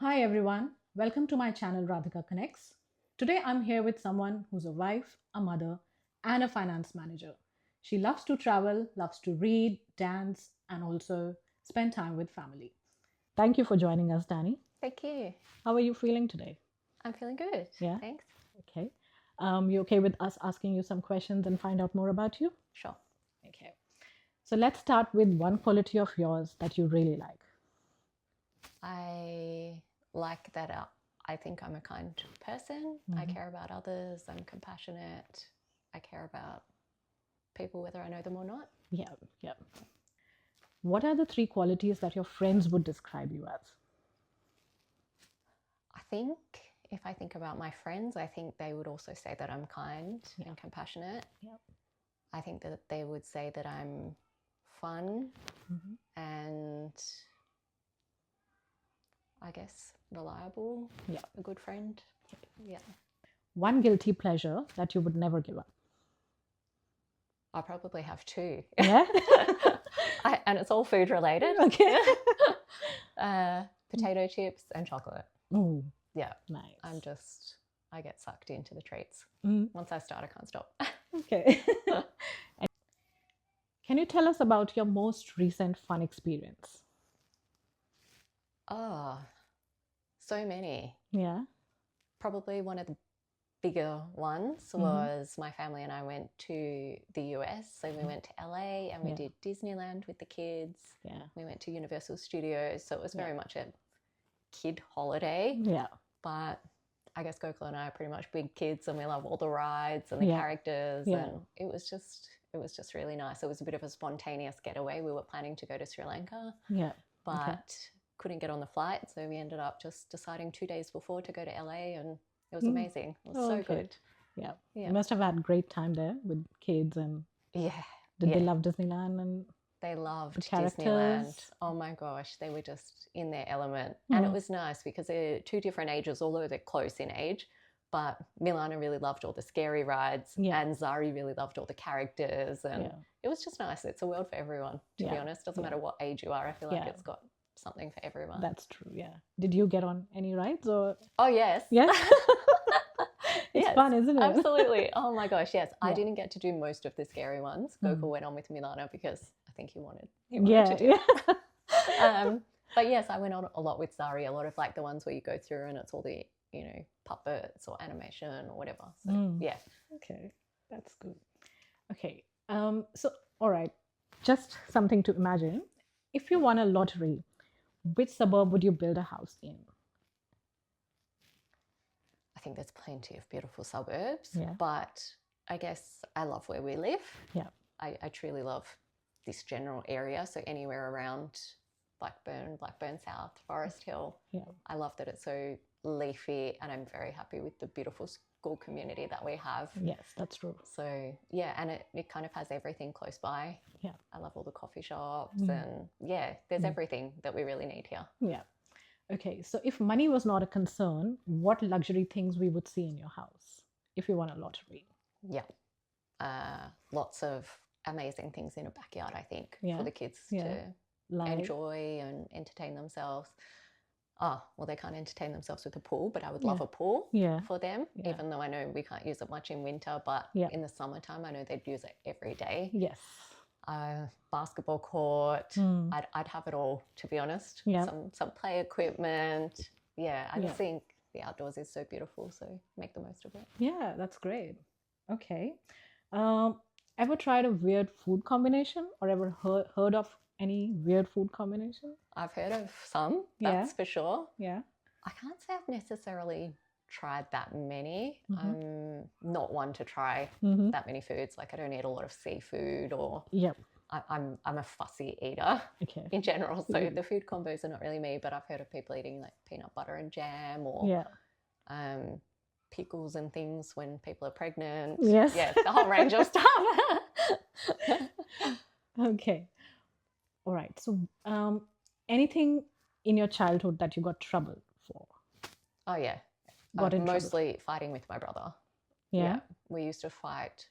Hi everyone, welcome to my channel Radhika Konnects. Today I'm here with someone who's a wife, a mother, and a finance manager. She loves to travel, loves to read, dance, and also spend time with family. Thank you for joining us, Dani. Thank you. How are you feeling today? I'm feeling good. Yeah. Thanks. Okay. You okay with us asking you some questions and find out more about you? Sure. Okay. So let's start with one quality of yours that you really like. I like that I think I'm a kind person. I care about others. I'm compassionate. I care about people whether I know them or not. Yeah. What are the three qualities that your friends would describe you as? I think if I think about my friends, I think they would also say that I'm kind and compassionate. Yep. I think that they would say that I'm fun and I guess reliable. Yeah. A good friend. Yeah. One guilty pleasure that you would never give up. I probably have two. Yeah. And it's all food related. Okay. Potato chips and chocolate. Oh, Yeah. nice. I get sucked into the treats. Mm. Once I start, I can't stop. Okay. Can you tell us about your most recent fun experience? Oh, so many. Yeah. Probably one of the bigger ones was my family and I went to the US. So we went to LA and we did Disneyland with the kids. Yeah. We went to Universal Studios. So it was very much a kid holiday. Yeah. But I guess Gokul and I are pretty much big kids and we love all the rides and the characters. Yeah. And it was just really nice. It was a bit of a spontaneous getaway. We were planning to go to Sri Lanka. Yeah. But couldn't get on the flight. So we ended up just deciding 2 days before to go to LA and it was amazing. It was so good. Yeah. You must have had a great time there with kids and did they love Disneyland and they loved characters? Disneyland. Oh my gosh, they were just in their element. And it was nice because they're two different ages, although they're close in age. But Milana really loved all the scary rides and Zari really loved all the characters. And it was just nice. It's a world for everyone, to be honest. Doesn't matter what age you are. I feel like it's got something for everyone. That's true, yeah. Did you get on any rides or? Oh, yes. Yeah? It's fun, isn't it? Absolutely. Oh my gosh, yes. I didn't get to do most of the scary ones. Gokul went on with Milana because I think he wanted to do it. But yes, I went on a lot with Zari, a lot of like the ones where you go through and it's all the, puppets or animation or whatever. So yeah. Okay, that's good. Okay, so all right, just something to imagine. If you won a lottery, which suburb would you build a house in? I think there's plenty of beautiful suburbs, Yeah. but I guess I love where we live. Yeah. I truly love this general area. So anywhere around Blackburn South, Forest Hill. Yeah. I love that it's so leafy and I'm very happy with the beautiful school community that we have. Yes, that's true. So yeah, and it kind of has everything close by. Yeah. I love all the coffee shops and there's everything that we really need here. Yeah. Okay, so if money was not a concern, what luxury things we would see in your house if you won a lottery? Yeah. Lots of amazing things in a backyard, I think, for the kids to enjoy and entertain themselves. Oh, well, they can't entertain themselves with a pool, but I would love a pool for them, even though I know we can't use it much in winter, but in the summertime, I know they'd use it every day. Yes. Basketball court. I'd have it all, to be honest. Some play equipment. Yeah, I just think the outdoors is so beautiful, so make the most of it. Yeah, that's great. Okay. Ever tried a weird food combination or ever heard of any weird food combination? I've heard of some, that's for sure. Yeah. I can't say I've necessarily tried that many. I'm not one to try that many foods. Like I don't eat a lot of seafood or I'm a fussy eater in general. So the food combos are not really me, but I've heard of people eating like peanut butter and jam or pickles and things when people are pregnant. Yes. Yeah, the whole range of stuff. Okay. All right. So anything in your childhood that you got trouble for? Oh, yeah. Mostly fighting with my brother. Yeah. We used to fight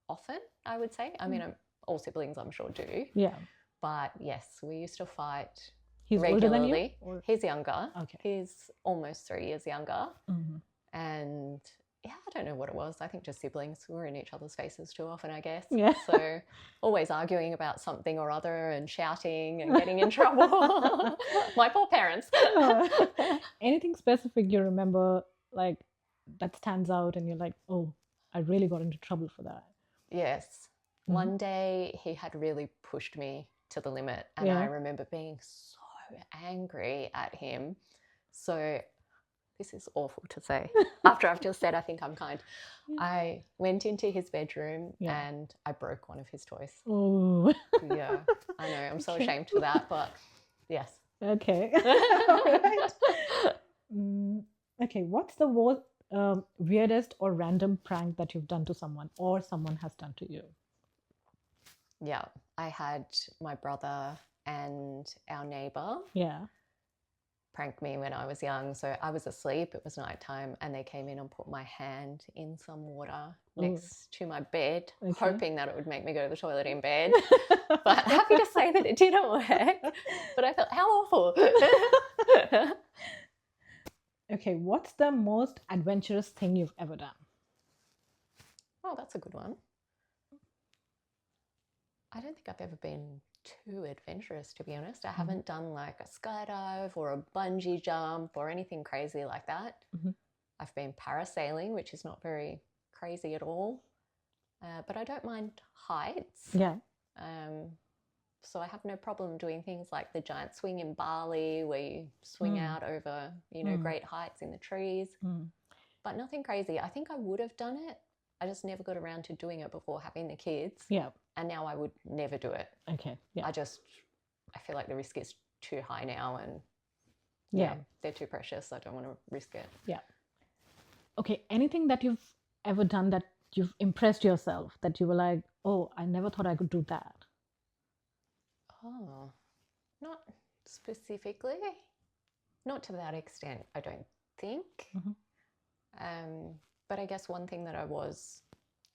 often, I would say. I mean, all siblings, I'm sure, do. Yeah. But yes, we used to fight He's regularly. Older than you? Or? He's younger. Okay. He's almost 3 years younger. Mm-hmm. And yeah, I don't know what it was. I think just siblings. We were in each other's faces too often, I guess. Yeah. So always arguing about something or other and shouting and getting in trouble. My poor parents. Anything specific you remember, like, that stands out and you're like, oh, I really got into trouble for that? Yes. Mm-hmm. One day he had really pushed me to the limit, and I remember being so angry at him. So this is awful to say. After I've just said I think I'm kind. I went into his bedroom and I broke one of his toys. Oh. Yeah, I know. I'm so ashamed for that, but yes. Okay. All right. Okay, what's the weirdest or random prank that you've done to someone or someone has done to you? Yeah, I had my brother and our neighbor prank me when I was young. So I was asleep, it was nighttime, and they came in and put my hand in some water next to my bed, hoping that it would make me go to the toilet in bed. But happy to say that it didn't work. But I thought, how awful. Okay, what's the most adventurous thing you've ever done? Oh, that's a good one. I don't think I've ever been too adventurous, to be honest. I haven't done like a skydive or a bungee jump or anything crazy like that. I've been parasailing, which is not very crazy at all. But I don't mind heights. Yeah. So I have no problem doing things like the giant swing in Bali, where you swing out over, great heights in the trees. But nothing crazy. I think I would have done it. I just never got around to doing it before having the kids. Yeah. And now I would never do it. Okay. Yeah. I feel like the risk is too high now, and they're too precious. I don't want to risk it. Yeah. Okay. Anything that you've ever done that you've impressed yourself, that you were like, oh, I never thought I could do that? Oh, not specifically. Not to that extent, I don't think. But I guess one thing that I was,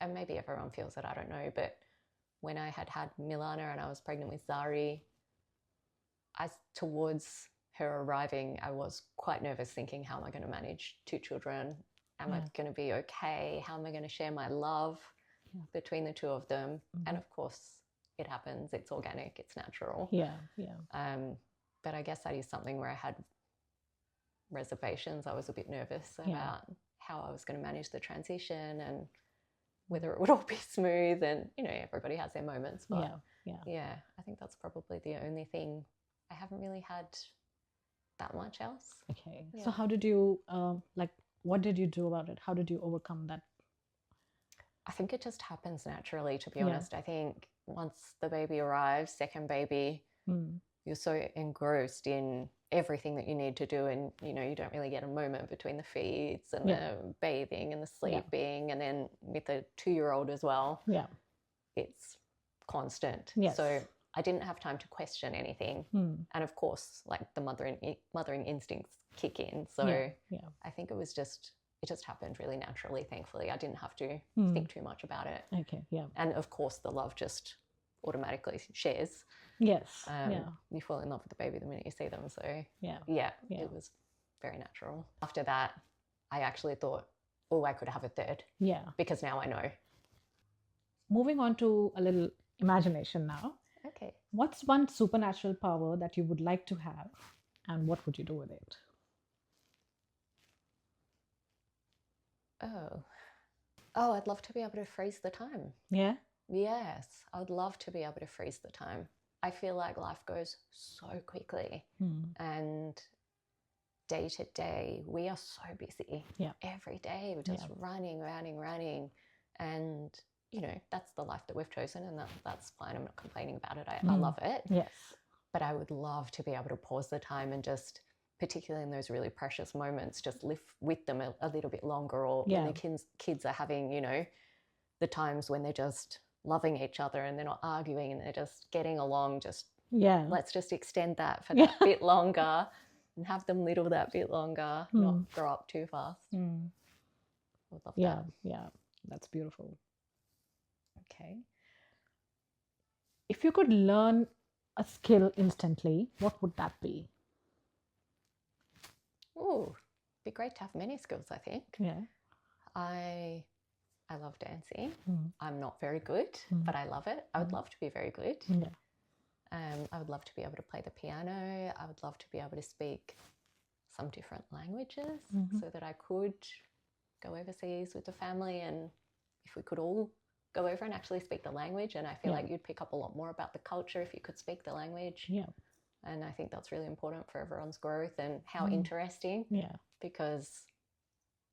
and maybe everyone feels it, I don't know, but when I had Milana and I was pregnant with Zari, towards her arriving, I was quite nervous, thinking, how am I going to manage 2 children? Am I going to be okay? How am I going to share my love between the 2 of them? And of course, it happens. It's organic. It's natural. Yeah. But I guess that is something where I had reservations. I was a bit nervous about how I was going to manage the transition and whether it would all be smooth. And, everybody has their moments. But yeah, I think that's probably the only thing. I haven't really had that much else. Okay. Yeah. So how did you, what did you do about it? How did you overcome that? I think it just happens naturally, to be honest. I think once the baby arrives, second baby, you're so engrossed in everything that you need to do, and you don't really get a moment between the feeds and the bathing and the sleeping, and then with a 2-year-old as well, it's constant. So I didn't have time to question anything, and of course, like the mothering instincts kick in. So I think it just happened really naturally. Thankfully, I didn't have to think too much about it. Okay. Yeah. And of course, the love just automatically shares. Yes. You fall in love with the baby the minute you see them. So it was very natural. After that, I actually thought, oh, I could have a third. Yeah. Because now I know. Moving on to a little imagination now. Okay. What's one supernatural power that you would like to have, and what would you do with it? Oh, I'd love to be able to freeze the time. Yeah? Yes, I would love to be able to freeze the time. I feel like life goes so quickly, and day to day, we are so busy. Yeah. Every day, we're just running. And, that's the life that we've chosen, and that's fine. I'm not complaining about it. I love it. Yes. But I would love to be able to pause the time and just, particularly in those really precious moments, just live with them a little bit longer, or when the kids are having, the times when they're just loving each other and they're not arguing and they're just getting along, let's just extend that for that bit longer and have them little that bit longer, not grow up too fast. I would love that. Yeah, that's beautiful. Okay. If you could learn a skill instantly, what would that be? Oh, be great to have many skills, I think. Yeah. I love dancing. I'm not very good, but I love it. I would love to be very good. Yeah. I would love to be able to play the piano. I would love to be able to speak some different languages so that I could go overseas with the family, and if we could all go over and actually speak the language, and I feel like you'd pick up a lot more about the culture if you could speak the language. Yeah. And I think that's really important for everyone's growth and how interesting. Yeah. Because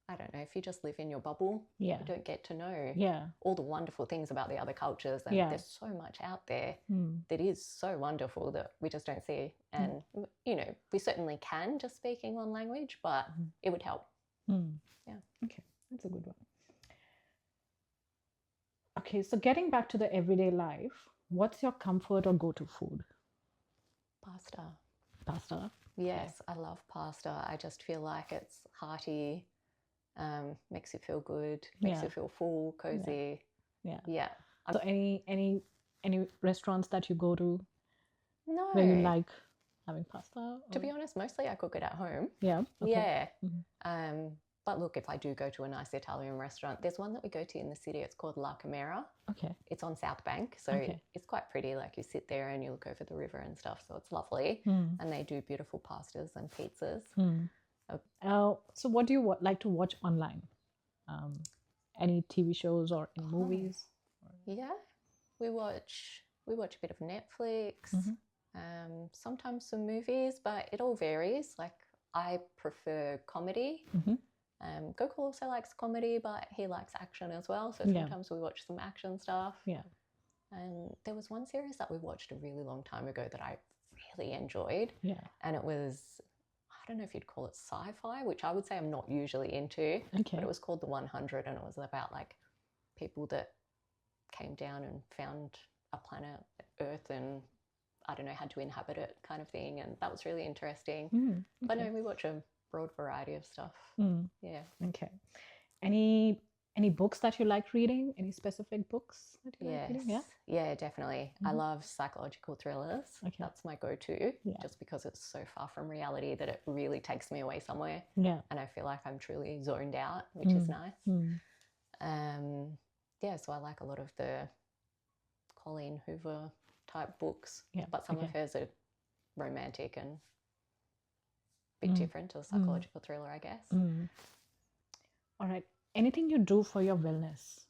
I don't know, if you just live in your bubble, you don't get to know all the wonderful things about the other cultures. And there's so much out there that is so wonderful that we just don't see. And, you know, we certainly can just speaking one language, but it would help. Yeah. Okay, that's a good one. Okay, so getting back to the everyday life, what's your comfort or go-to food? Pasta. Pasta? Yes, I love pasta. I just feel like it's hearty, makes you feel good, makes you feel full, cozy. Yeah. So any restaurants that you go to No. where you like having pasta? Or? To be honest, mostly I cook it at home. Yeah. Okay. Yeah. But look, if I do go to a nice Italian restaurant, there's one that we go to in the city. It's called La Camera. Okay. It's on South Bank. So it's quite pretty. Like you sit there and you look over the river and stuff. So it's lovely. And they do beautiful pastas and pizzas. So what do you like to watch online? Any TV shows or any movies? Yeah. We watch a bit of Netflix. Sometimes some movies, but it all varies. Like I prefer comedy. Gokul also likes comedy, but he likes action as well. So sometimes we watch some action stuff. Yeah. And there was one series that we watched a really long time ago that I really enjoyed. Yeah. And it was, I don't know if you'd call it sci-fi, which I would say I'm not usually into. Okay. But it was called The 100, and it was about like people that came down and found a planet, Earth, and I don't know, had to inhabit it kind of thing. And that was really interesting. Okay. But no, we watch a broad variety of stuff. Yeah. Okay. Any books that you like reading? Any specific books that you like reading? Yeah, definitely. I love psychological thrillers. Okay. That's my go-to, just because it's so far from reality that it really takes me away somewhere. Yeah. And I feel like I'm truly zoned out, which is nice. Yeah, so I like a lot of the Colleen Hoover type books, but some of hers are romantic and a bit different to a psychological thriller, I guess. All right. Anything you do for your wellness?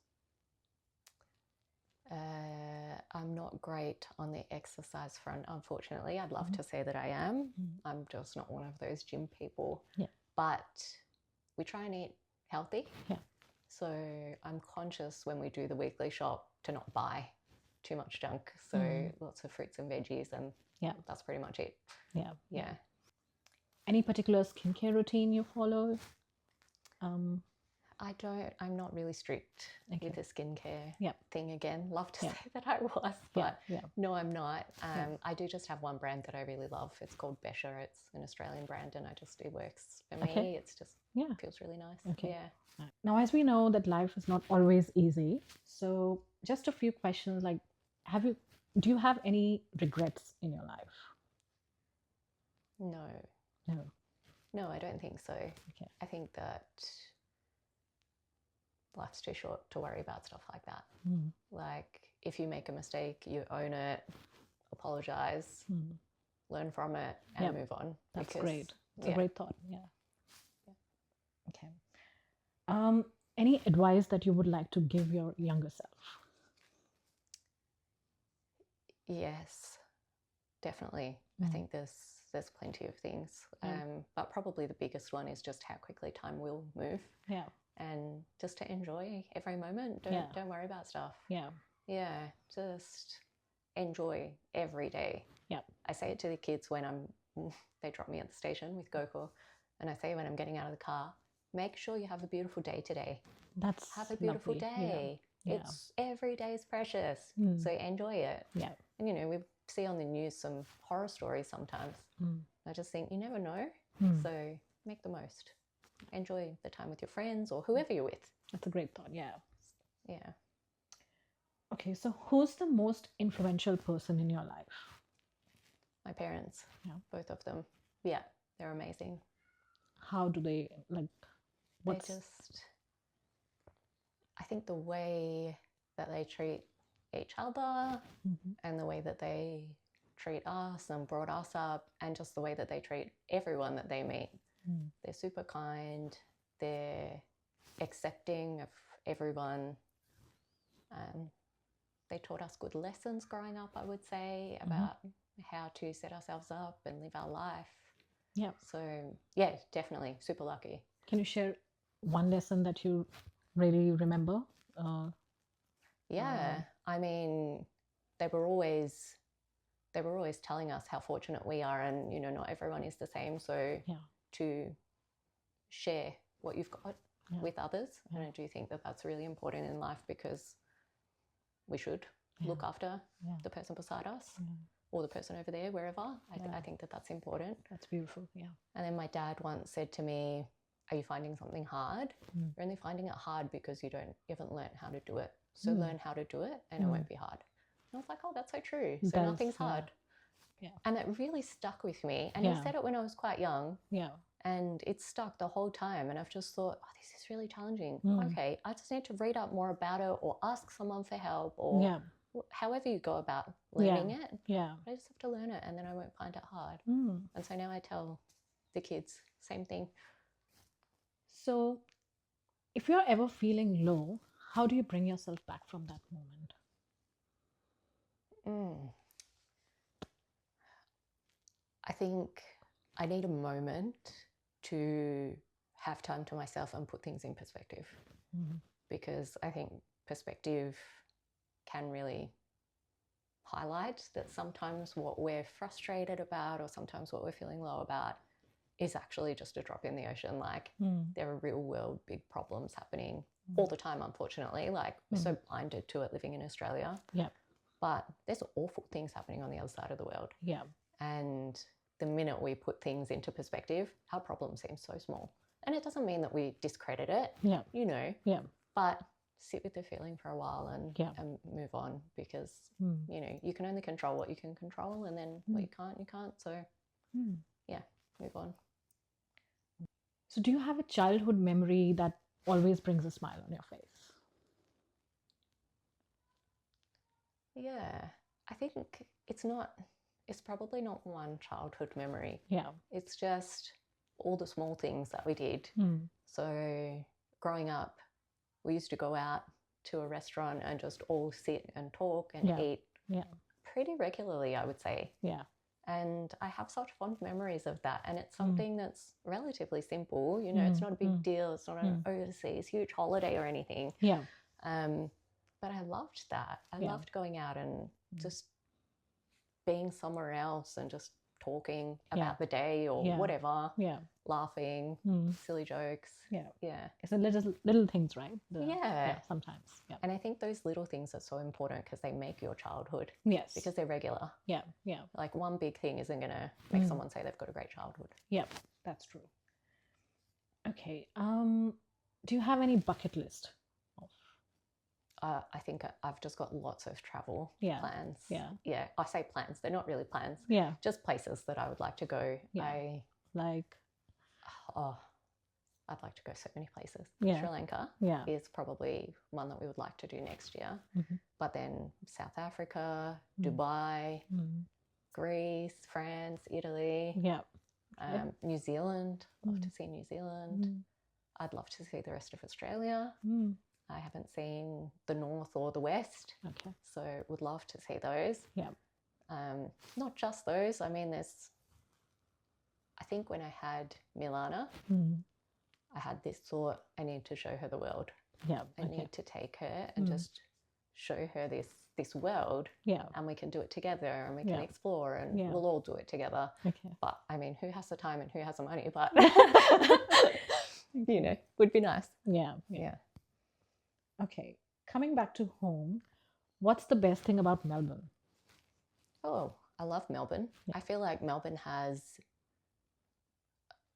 I'm not great on the exercise front, unfortunately. I'd love to say that I am. I'm just not one of those gym people. Yeah. But we try and eat healthy. Yeah. So I'm conscious when we do the weekly shop to not buy too much junk. So lots of fruits and veggies, and that's pretty much it. Yeah. Yeah. Any particular skincare routine you follow? I'm not really strict with the skincare thing again. Love to say that I was, but no, I'm not. I do just have one brand that I really love. It's called Besha. It's an Australian brand, and it works for me. It's just feels really nice. Okay. Yeah. Now, as we know that life is not always easy, so just a few questions like, do you have any regrets in your life? No, I don't think so. Okay. I think that life's too short to worry about stuff like that. Like, if you make a mistake, you own it, apologize, learn from it, and move on. That's great. It's a great thought. Yeah. Okay. Any advice that you would like to give your younger self? Yes, definitely. I think there's plenty of things, but probably the biggest one is just how quickly time will move. Yeah. And just to enjoy every moment. Don't worry about stuff. Yeah, just enjoy every day. Yeah. I say it to the kids when they drop me at the station with Gokul, and I say when I'm getting out of the car, make sure you have a beautiful day today. Have a beautiful day. Yeah. It's every day is precious, so enjoy it. Yeah. And we see on the news some horror stories sometimes. I just think you never know, so make the most. Enjoy the time with your friends or whoever you're with. That's a great thought. Yeah. Okay, so who's the most influential person in your life? My parents. Yeah. Both of them. Yeah, they're amazing. how do they, like, what's... They just, I think the way that they treat each other and the way that they treat us and brought us up, and just the way that they treat everyone that they meet. They're super kind. They're accepting of everyone. They taught us good lessons growing up, I would say, about how to set ourselves up and live our life. Yeah. So, yeah, definitely super lucky. Can you share one lesson that you really remember? I mean, they were always telling us how fortunate we are, and not everyone is the same. So to share what you've got with others, and I do think that that's really important in life, because we should look after the person beside us or the person over there, wherever. I think that that's important. That's beautiful. Yeah. And then my dad once said to me, "Are you finding something hard? You're only finding it hard because you haven't learned how to do it. So learn how to do it, and it won't be hard." And I was like, "Oh, that's so true. So nothing's hard." Yeah. And it really stuck with me. And he said it when I was quite young. Yeah. And it stuck the whole time. And I've just thought, oh, this is really challenging. Okay, I just need to read up more about it, or ask someone for help, or however you go about learning it. Yeah. I just have to learn it, and then I won't find it hard. And so now I tell the kids, same thing. So if you're ever feeling low, how do you bring yourself back from that moment? I think I need a moment to have time to myself and put things in perspective, because I think perspective can really highlight that sometimes what we're frustrated about, or sometimes what we're feeling low about, is actually just a drop in the ocean. Like there are real world big problems happening all the time, unfortunately. Like we're so blinded to it living in Australia. Yeah. But there's awful things happening on the other side of the world. Yeah. And the minute we put things into perspective, our problem seems so small. And it doesn't mean that we discredit it, Yeah. but sit with the feeling for a while and move on, because, you can only control what you can control, and then what you can't. So, move on. So do you have a childhood memory that always brings a smile on your face? Yeah, I think it's probably not one childhood memory. Yeah. It's just all the small things that we did. So growing up, we used to go out to a restaurant and just all sit and talk and eat pretty regularly, I would say. Yeah. And I have such fond memories of that. And it's something that's relatively simple. It's not a big deal. It's not an overseas huge holiday or anything. Yeah. But I loved that. I loved going out and just being somewhere else and just talking about the day or whatever. Yeah. Laughing, silly jokes. Yeah. Yeah. It's the little things, right? Sometimes. Yeah. And I think those little things are so important, because they make your childhood. Yes. Because they're regular. Yeah. Yeah. Like one big thing isn't going to make someone say they've got a great childhood. Yep. That's true. Okay. Do you have any bucket list? I think I've just got lots of travel plans. Yeah. Yeah. I say plans. They're not really plans. Yeah. Just places that I would like to go. Yeah. I'd like to go so many places. Yeah. Sri Lanka is probably one that we would like to do next year. But then South Africa, Dubai, Greece, France, Italy. Yeah. New Zealand. Love to see New Zealand. I'd love to see the rest of Australia. I haven't seen the north or the west. Okay. So would love to see those. Yeah. Not just those. I mean, I think when I had Milana, I had this thought, I need to show her the world. Yeah. I need to take her and just show her this world. Yeah. And we can do it together, and we can explore, and we'll all do it together. Okay. But I mean, who has the time and who has the money? But would be nice. Yeah. Yeah. Okay. Coming back to home, what's the best thing about Melbourne? Oh, I love Melbourne. Yeah. I feel like Melbourne has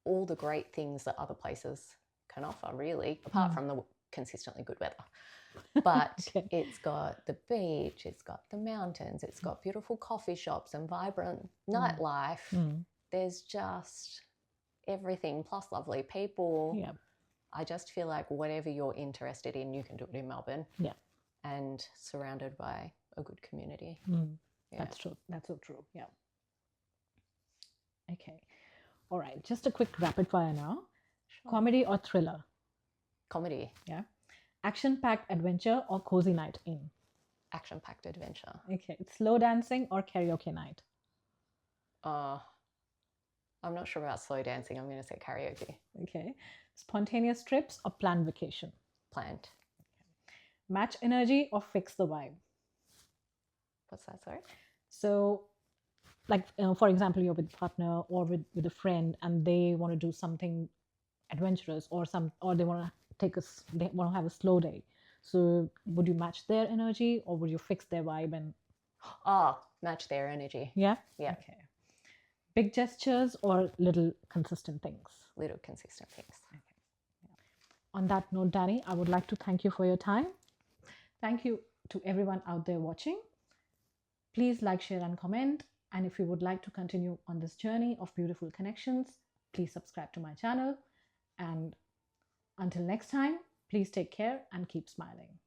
all the great things that other places can offer, really, apart from the consistently good weather. But it's got the beach, it's got the mountains, it's got beautiful coffee shops and vibrant nightlife. There's just, everything plus lovely people. Yeah. I just feel like whatever you're interested in, you can do it in Melbourne. Yeah. And surrounded by a good community. Yeah. That's true. That's so true. Yeah. Okay. All right. Just a quick rapid fire now. Sure. Comedy or thriller? Comedy. Yeah. Action-packed adventure or cozy night in? Action-packed adventure. Okay. Slow dancing or karaoke night? I'm not sure about slow dancing. I'm going to say karaoke. Okay. Spontaneous trips or planned vacation? Planned. Okay. Match energy or fix the vibe? What's that, sorry? So, like, for example, you're with a partner or with a friend and they want to do something adventurous or they want to have a slow day. So would you match their energy or would you fix their vibe and match their energy? Yeah. Okay. Big gestures or little consistent things? Little consistent things. Okay. Yeah. On that note, Dani, I would like to thank you for your time. Thank you to everyone out there watching. Please like, share and comment. And if you would like to continue on this journey of beautiful connections, please subscribe to my channel. And until next time, please take care and keep smiling.